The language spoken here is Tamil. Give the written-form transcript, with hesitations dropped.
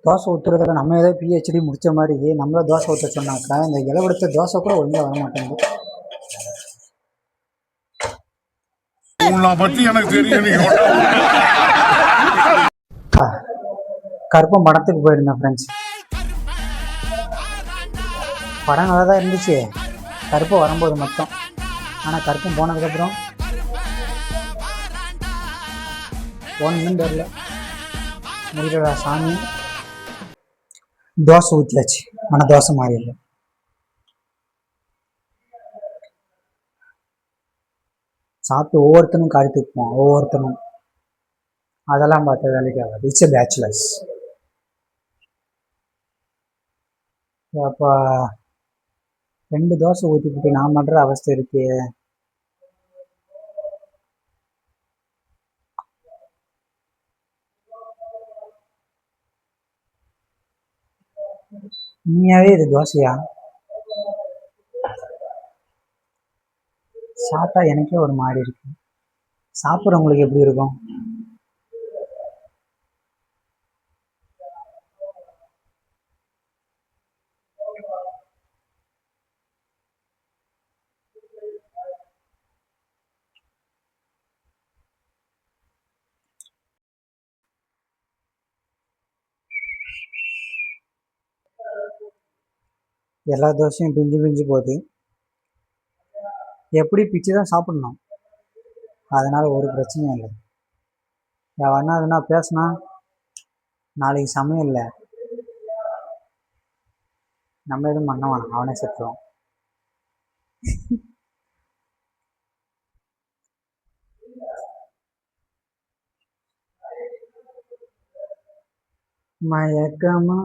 தோசை ஊற்றுறதுல நம்ம ஏதோ பிஹெச்டி முடித்த மாதிரி நம்மள தோசை ஊற்ற சொன்னாக்கா இந்த இலவெடுத்த தோசை கூட ஒழுங்காக வர மாட்டேங்குது. பத்தி எனக்கு தெரியும். கருப்பம் படத்துக்கு போயிருந்தேன் ஃப்ரெண்ட்ஸ். படம் நல்லா தான் இருந்துச்சு கருப்பம் வரும்போது மட்டும். ஆனால் கருப்பம் போனதுக்கப்புறம் ஒன்றும் தெரியல. முடியல சாமி. தோசை ஊற்றியாச்சு ஆனால் தோசை மாறி இல்லை. சாப்பிட்டு ஒவ்வொருத்தனும் காரி தூக்குவோம் ஒவ்வொருத்தனும். அதெல்லாம் பார்த்த வேலைக்கு ஆகாது. It's a bachelors. அப்போ 2 தோசை ஊற்றிக்கிட்டு நான் பண்ணுற அவஸ்தை இருக்கு. உண்மையாவே இது தோசையா? சாப்பிட்டா எனக்கே ஒரு மாதிரி இருக்கு. சாப்பிட்றவங்களுக்கு எப்படி இருக்கும்? எல்லா தோசையும் பிஞ்சு பிஞ்சு போகுது. எப்படி பிச்சு தான் சாப்பிடணும். அதனால் ஒரு பிரச்சனையும் இல்லை. எவனா பேசினா நாளைக்கு சமயம் இல்லை நம்ம எதுவும் பண்ண வேணாம், அவனே செத்துருவான். மயக்கமா